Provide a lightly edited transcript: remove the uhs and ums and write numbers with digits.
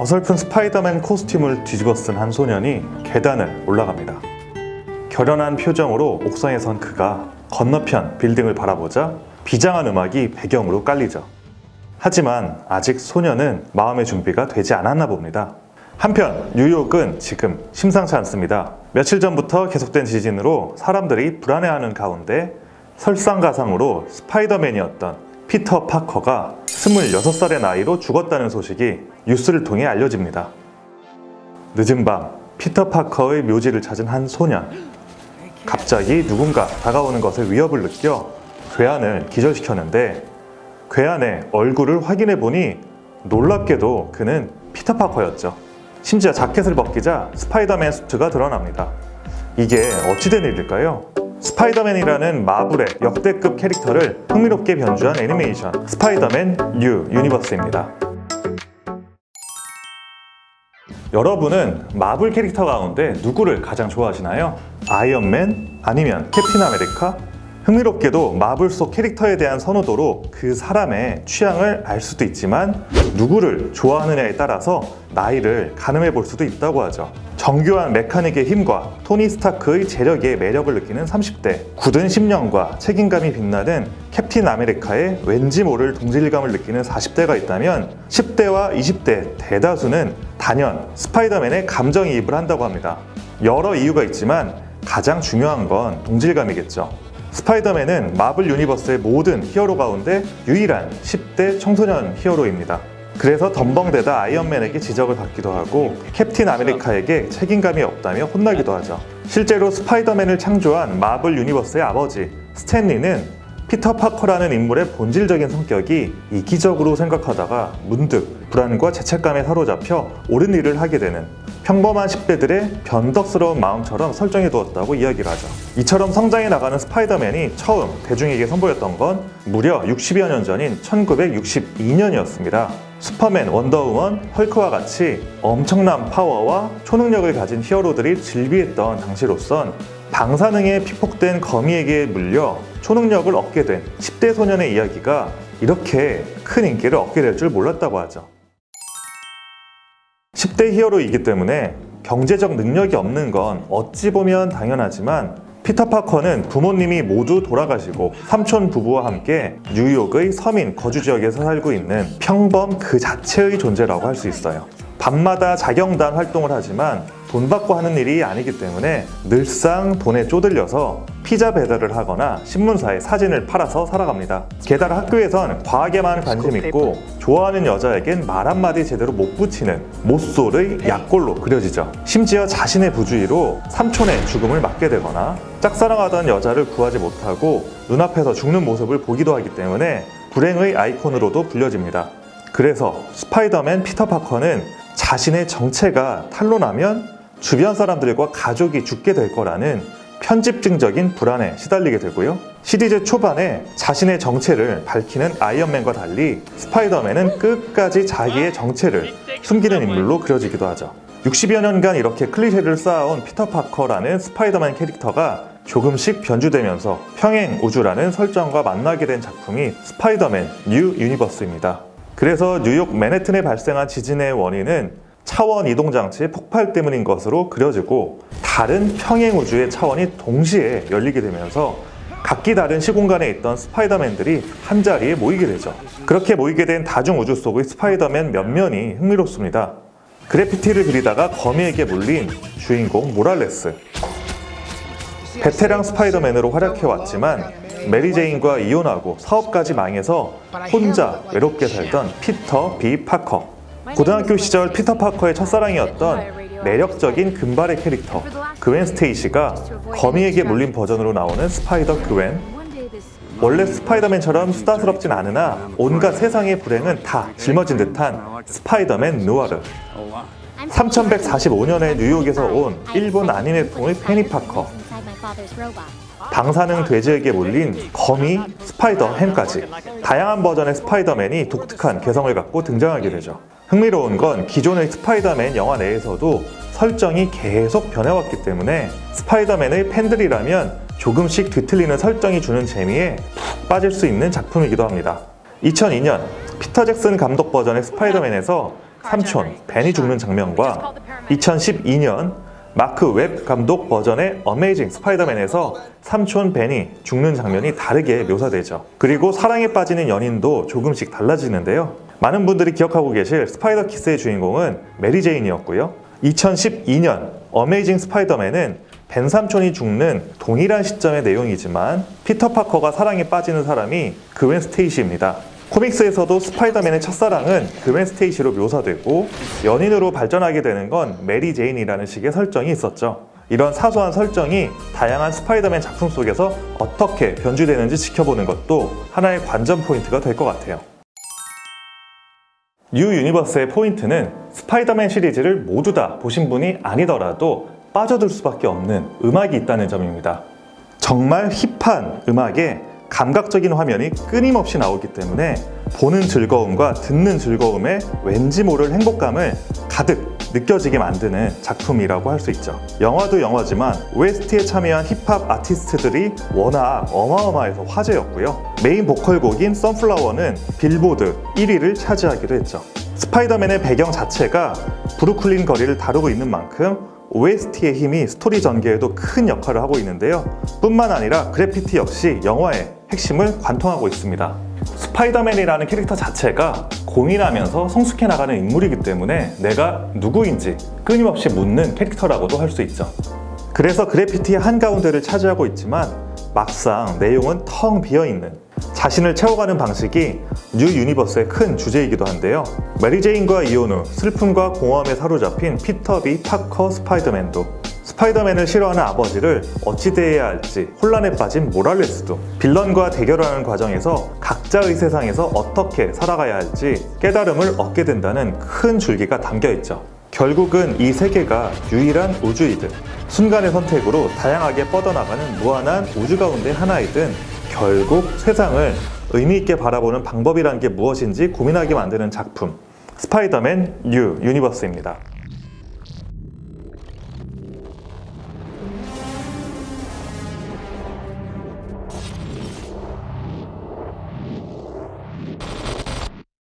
어설픈 스파이더맨 코스튬을 뒤집어 쓴 한 소년이 계단을 올라갑니다. 결연한 표정으로 옥상에 선 그가 건너편 빌딩을 바라보자 비장한 음악이 배경으로 깔리죠. 하지만 아직 소년은 마음의 준비가 되지 않았나 봅니다. 한편 뉴욕은 지금 심상치 않습니다. 며칠 전부터 계속된 지진으로 사람들이 불안해하는 가운데 설상가상으로 스파이더맨이었던 피터 파커가 26살의 나이로 죽었다는 소식이 뉴스를 통해 알려집니다. 늦은 밤 피터 파커의 묘지를 찾은 한 소년. 갑자기 누군가 다가오는 것에 위협을 느껴 괴한을 기절시켰는데 괴한의 얼굴을 확인해보니 놀랍게도 그는 피터 파커였죠. 심지어 자켓을 벗기자 스파이더맨 수트가 드러납니다. 이게 어찌된 일일까요? 스파이더맨이라는 마블의 역대급 캐릭터를 흥미롭게 변주한 애니메이션 스파이더맨 뉴 유니버스입니다. 여러분은 마블 캐릭터 가운데 누구를 가장 좋아하시나요? 아이언맨? 아니면 캡틴 아메리카? 흥미롭게도 마블 속 캐릭터에 대한 선호도로 그 사람의 취향을 알 수도 있지만 누구를 좋아하느냐에 따라서 나이를 가늠해 볼 수도 있다고 하죠. 정교한 메카닉의 힘과 토니 스타크의 재력에 매력을 느끼는 30대, 굳은 10년과 책임감이 빛나는 캡틴 아메리카의 왠지 모를 동질감을 느끼는 40대가 있다면 10대와 20대 대다수는 단연 스파이더맨에 감정이입을 한다고 합니다. 여러 이유가 있지만 가장 중요한 건 동질감이겠죠. 스파이더맨은 마블 유니버스의 모든 히어로 가운데 유일한 10대 청소년 히어로입니다. 그래서 덤벙대다 아이언맨에게 지적을 받기도 하고 캡틴 아메리카에게 책임감이 없다며 혼나기도 하죠. 실제로 스파이더맨을 창조한 마블 유니버스의 아버지 스탠리는 피터 파커라는 인물의 본질적인 성격이 이기적으로 생각하다가 문득 불안과 죄책감에 사로잡혀 옳은 일을 하게 되는 평범한 10대들의 변덕스러운 마음처럼 설정해 두었다고 이야기를 하죠. 이처럼 성장해 나가는 스파이더맨이 처음 대중에게 선보였던 건 무려 60여 년 전인 1962년이었습니다. 슈퍼맨, 원더우먼, 헐크와 같이 엄청난 파워와 초능력을 가진 히어로들이 즐비했던 당시로선 방사능에 피폭된 거미에게 물려 초능력을 얻게 된 10대 소년의 이야기가 이렇게 큰 인기를 얻게 될 줄 몰랐다고 하죠. 10대 히어로이기 때문에 경제적 능력이 없는 건 어찌 보면 당연하지만 피터 파커는 부모님이 모두 돌아가시고 삼촌 부부와 함께 뉴욕의 서민 거주 지역에서 살고 있는 평범 그 자체의 존재라고 할 수 있어요. 밤마다 자경단 활동을 하지만 돈 받고 하는 일이 아니기 때문에 늘상 돈에 쪼들려서 피자 배달을 하거나 신문사에 사진을 팔아서 살아갑니다. 게다가 학교에선 과학에만 관심 있고 좋아하는 여자에겐 말 한마디 제대로 못 붙이는 모쏠의 약골로 그려지죠. 심지어 자신의 부주의로 삼촌의 죽음을 맞게 되거나 짝사랑하던 여자를 구하지 못하고 눈앞에서 죽는 모습을 보기도 하기 때문에 불행의 아이콘으로도 불려집니다. 그래서 스파이더맨 피터 파커는 자신의 정체가 탄로나면 주변 사람들과 가족이 죽게 될 거라는 편집증적인 불안에 시달리게 되고요. 시리즈 초반에 자신의 정체를 밝히는 아이언맨과 달리 스파이더맨은 끝까지 자기의 정체를 숨기는 인물로 그려지기도 하죠. 60여 년간 이렇게 클리셰를 쌓아온 피터 파커라는 스파이더맨 캐릭터가 조금씩 변주되면서 평행 우주라는 설정과 만나게 된 작품이 스파이더맨 뉴 유니버스입니다. 그래서 뉴욕 맨해튼에 발생한 지진의 원인은 차원 이동 장치의 폭발 때문인 것으로 그려지고 다른 평행 우주의 차원이 동시에 열리게 되면서 각기 다른 시공간에 있던 스파이더맨들이 한자리에 모이게 되죠. 그렇게 모이게 된 다중 우주 속의 스파이더맨 면면이 흥미롭습니다. 그래피티를 그리다가 거미에게 물린 주인공 모랄레스. 베테랑 스파이더맨으로 활약해왔지만 메리제인과 이혼하고 사업까지 망해서 혼자 외롭게 살던 피터 B. 파커. 고등학교 시절 피터 파커의 첫사랑이었던 매력적인 금발의 캐릭터 그웬 스테이시가 거미에게 물린 버전으로 나오는 스파이더 그웬. 원래 스파이더맨처럼 수다스럽진 않으나 온갖 세상의 불행은 다 짊어진 듯한 스파이더맨 누아르. 3145년에 뉴욕에서 온 일본 아니메풍의 페니 파커. 방사능 돼지에게 물린 거미, 스파이더 햄까지 다양한 버전의 스파이더맨이 독특한 개성을 갖고 등장하게 되죠. 흥미로운 건 기존의 스파이더맨 영화 내에서도 설정이 계속 변해왔기 때문에 스파이더맨의 팬들이라면 조금씩 뒤틀리는 설정이 주는 재미에 푹 빠질 수 있는 작품이기도 합니다. 2002년 피터 잭슨 감독 버전의 스파이더맨에서 삼촌 벤이 죽는 장면과 2012년 마크 웹 감독 버전의 어메이징 스파이더맨에서 삼촌 벤이 죽는 장면이 다르게 묘사되죠. 그리고 사랑에 빠지는 연인도 조금씩 달라지는데요. 많은 분들이 기억하고 계실 스파이더 키스의 주인공은 메리 제인이었고요. 2012년 어메이징 스파이더맨은 벤 삼촌이 죽는 동일한 시점의 내용이지만 피터 파커가 사랑에 빠지는 사람이 그웬 스테이시입니다. 코믹스에서도 스파이더맨의 첫사랑은 그웬 스테이시로 묘사되고 연인으로 발전하게 되는 건 메리 제인이라는 식의 설정이 있었죠. 이런 사소한 설정이 다양한 스파이더맨 작품 속에서 어떻게 변주되는지 지켜보는 것도 하나의 관전 포인트가 될 것 같아요. 뉴 유니버스의 포인트는 스파이더맨 시리즈를 모두 다 보신 분이 아니더라도 빠져들 수밖에 없는 음악이 있다는 점입니다. 정말 힙한 음악에 감각적인 화면이 끊임없이 나오기 때문에 보는 즐거움과 듣는 즐거움에 왠지 모를 행복감을 가득 느껴지게 만드는 작품이라고 할 수 있죠. 영화도 영화지만 OST에 참여한 힙합 아티스트들이 워낙 어마어마해서 화제였고요. 메인 보컬곡인 선플라워는 빌보드 1위를 차지하기도 했죠. 스파이더맨의 배경 자체가 브루클린 거리를 다루고 있는 만큼 OST의 힘이 스토리 전개에도 큰 역할을 하고 있는데요. 뿐만 아니라 그래피티 역시 영화의 핵심을 관통하고 있습니다. 스파이더맨이라는 캐릭터 자체가 고민하면서 성숙해 나가는 인물이기 때문에 내가 누구인지 끊임없이 묻는 캐릭터라고도 할 수 있죠. 그래서 그래피티의 한가운데를 차지하고 있지만 막상 내용은 텅 비어있는, 자신을 채워가는 방식이 뉴 유니버스의 큰 주제이기도 한데요. 메리 제인과 이혼 후 슬픔과 공허함에 사로잡힌 피터 비 파커 스파이더맨도, 스파이더맨을 싫어하는 아버지를 어찌 대해야 할지 혼란에 빠진 모랄레스도, 빌런과 대결하는 과정에서 각자의 세상에서 어떻게 살아가야 할지 깨달음을 얻게 된다는 큰 줄기가 담겨있죠. 결국은 이 세계가 유일한 우주이든 순간의 선택으로 다양하게 뻗어나가는 무한한 우주 가운데 하나이든 결국 세상을 의미있게 바라보는 방법이란 게 무엇인지 고민하게 만드는 작품, 스파이더맨 뉴 유니버스입니다.